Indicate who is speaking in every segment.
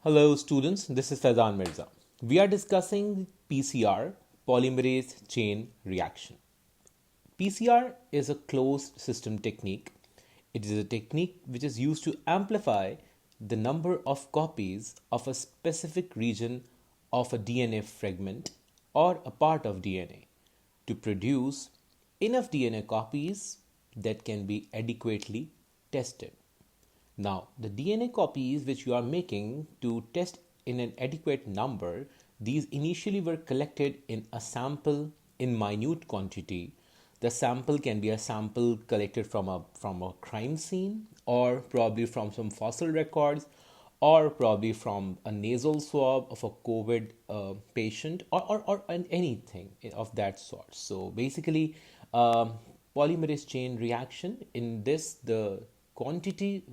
Speaker 1: Hello students, this is Faizan Mirza. We are discussing PCR, polymerase chain reaction. PCR is a closed system technique. It is a technique which is used to amplify the number of copies of a specific region of a DNA fragment or a part of DNA to produce enough DNA copies that can be adequately tested. Now, the DNA copies which you are making to test in an adequate number, these initially were collected in a sample in minute quantity. The sample can be a sample collected from a crime scene, or probably from some fossil records, or probably from a nasal swab of a COVID patient, or anything of that sort. So basically, polymerase chain reaction, in this the quantity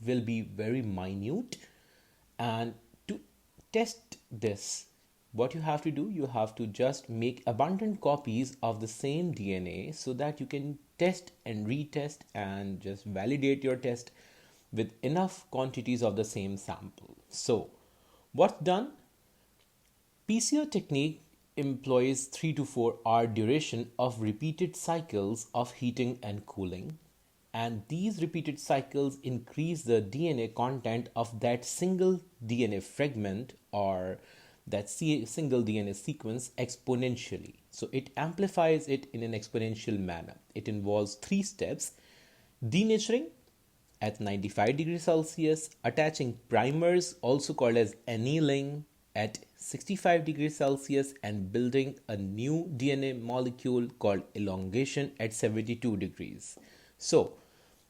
Speaker 1: will be very minute, and to test this, what you have to do, you have to just make abundant copies of the same DNA so that you can test and retest and just validate your test with enough quantities of the same sample. So what's done? PCR technique employs 3 to 4 hour duration of repeated cycles of heating and cooling, and these repeated cycles increase the DNA content of that single DNA fragment or that single DNA sequence exponentially. So it amplifies it in an exponential manner. It involves 3 steps: denaturing at 95 degrees Celsius, attaching primers, also called as annealing, at 65 degrees Celsius, and building a new DNA molecule called elongation at 72 degrees. So,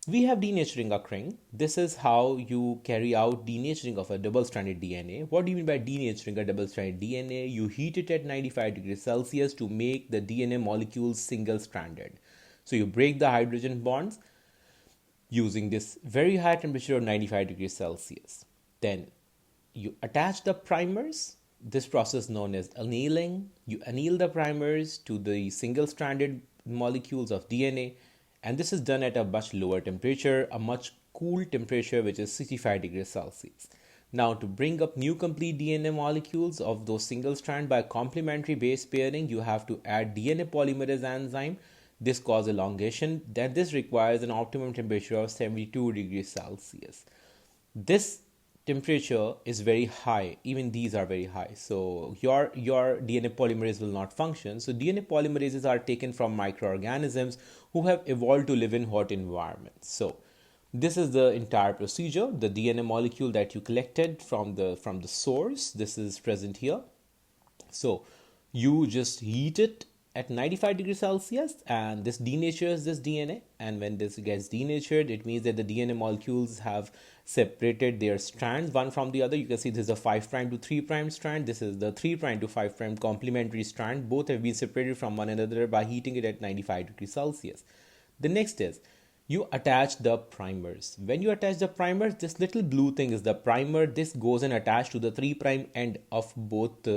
Speaker 1: we have denaturing occurring. This is how you carry out denaturing of a double-stranded DNA. What do you mean by denaturing a double-stranded DNA? You heat it at 95 degrees Celsius to make the DNA molecules single-stranded. So you break the hydrogen bonds using this very high temperature of 95 degrees Celsius. Then you attach the primers. This process known as annealing. You anneal the primers to the single-stranded molecules of DNA, and this is done at a much lower temperature, a much cool temperature, which is 65 degrees Celsius. Now, to bring up new complete DNA molecules of those single strand by complementary base pairing, you have to add DNA polymerase enzyme. This causes elongation. That this requires an optimum temperature of 72 degrees Celsius. This temperature is very high. Even these are very high. So your DNA polymerase will not function. So DNA polymerases are taken from microorganisms who have evolved to live in hot environments. So this is the entire procedure. The DNA molecule that you collected from the source, this is present here. So you just heat it at 95 degrees Celsius, and this denatures this DNA. And when this gets denatured, it means that the DNA molecules have separated their strands one from the other. You can see this is a 5' to 3' strand. This is the 3' to 5' complementary strand. Both have been separated from one another by heating it at 95 degrees Celsius. The next is you attach the primers. When you attach the primers, this little blue thing is the primer. This goes and attached to the 3' end of both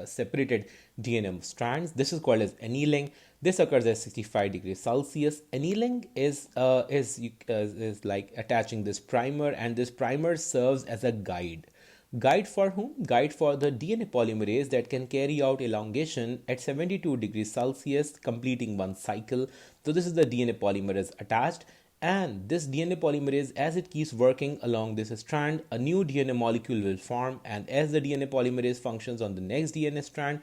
Speaker 1: separated DNA strands. This is called as annealing. This occurs at 65 degrees Celsius. Annealing is like attaching this primer, and this primer serves as a guide. Guide for whom? Guide for the DNA polymerase that can carry out elongation at 72 degrees Celsius, completing one cycle. So this is the DNA polymerase attached, and this DNA polymerase, as it keeps working along this strand, a new DNA molecule will form, and as the DNA polymerase functions on the next DNA strand,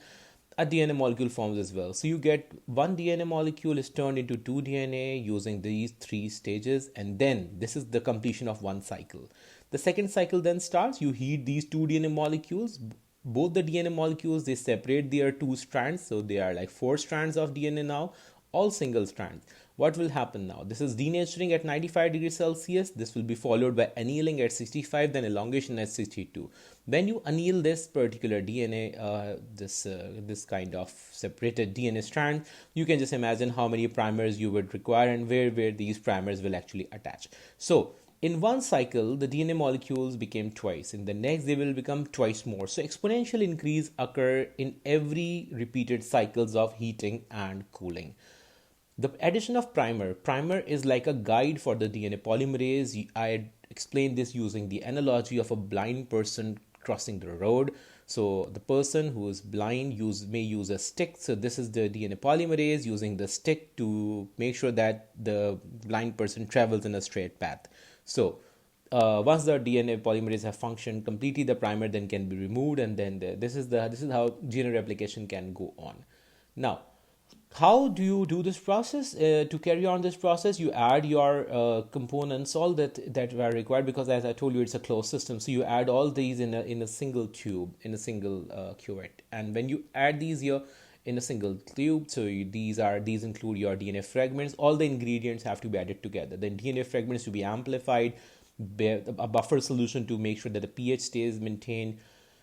Speaker 1: a DNA molecule forms as well. So you get one DNA molecule is turned into 2 DNA using these 3 stages, and then this is the completion of one cycle. The second cycle then starts. You heat these 2 DNA molecules. Both the DNA molecules, they separate their 2 strands, so they are like 4 strands of DNA now, all single strands. What will happen now? This is denaturing at 95 degrees Celsius. This will be followed by annealing at 65, then elongation at 62. When you anneal this particular DNA, this kind of separated DNA strand, you can just imagine how many primers you would require and where these primers will actually attach. So in one cycle, the DNA molecules became twice. In the next, they will become twice more. So exponential increase occur in every repeated cycles of heating and cooling. The addition of primer is like a guide for the DNA polymerase. I explain this using the analogy of a blind person crossing the road. So the person who is blind may use a stick. So this is the DNA polymerase using the stick to make sure that the blind person travels in a straight path. So once the DNA polymerase have functioned completely, the primer then can be removed, and then this is how DNA replication can go on. Now, how do you do this process? To carry on this process, you add your components, all that are required, because as I told you, it's a closed system. So you add all these in a single tube, in a single cuvette, and when you add these here in a single tube, so these include your DNA fragments. All the ingredients have to be added together. The DNA fragments to be amplified, a buffer solution to make sure that the pH stays maintained,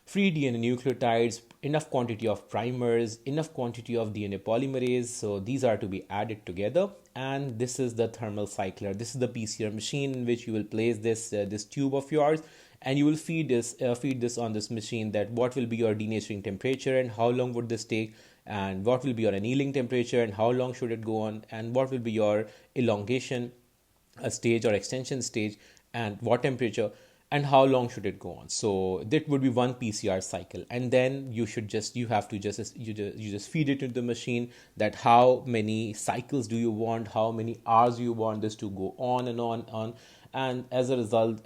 Speaker 1: free DNA nucleotides, enough quantity of primers, enough quantity of DNA polymerase. So these are to be added together, and this is the thermal cycler. This is the PCR machine in which you will place this tube of yours, and you will feed this on this machine, that what will be your denaturing temperature and how long would this take, and what will be your annealing temperature and how long should it go on, and what will be your elongation stage or extension stage, and what temperature, and how long should it go on. So that would be one PCR cycle, and then you have to just feed it into the machine, that how many cycles do you want, how many hours do you want this to go on and on, and as a result,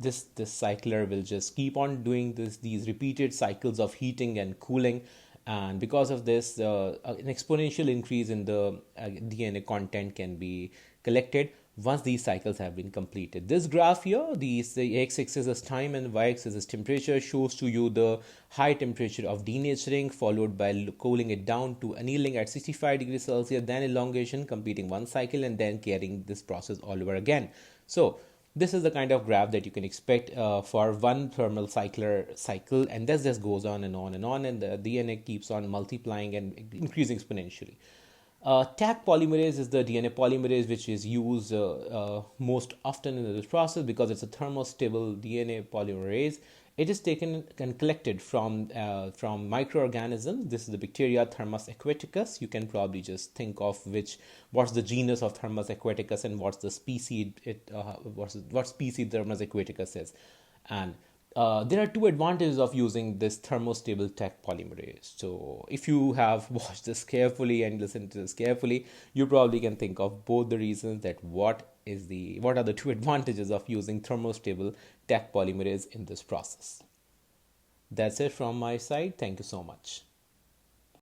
Speaker 1: this cycler will just keep on doing these repeated cycles of heating and cooling. And because of this, an exponential increase in the DNA content can be collected once these cycles have been completed. This graph here, the x-axis is time and y-axis is temperature, shows to you the high temperature of denaturing, followed by cooling it down to annealing at 65 degrees Celsius, then elongation, completing one cycle, and then carrying this process all over again. So this is the kind of graph that you can expect for one thermal cycle, and this just goes on and on and on, and the DNA keeps on multiplying and increasing exponentially. Taq polymerase is the DNA polymerase which is used most often in this process, because it's a thermostable DNA polymerase. It is taken and collected from microorganisms. This is the bacteria Thermus aquaticus. You can probably just think of what's the genus of Thermus aquaticus and what's the species what species Thermus aquaticus is. And there are two advantages of using this thermostable Taq polymerase. So if you have watched this carefully and listened to this carefully, you probably can think of both the reasons, that what are the two advantages of using thermostable Taq polymerase in this process. That's it from my side. Thank you so much.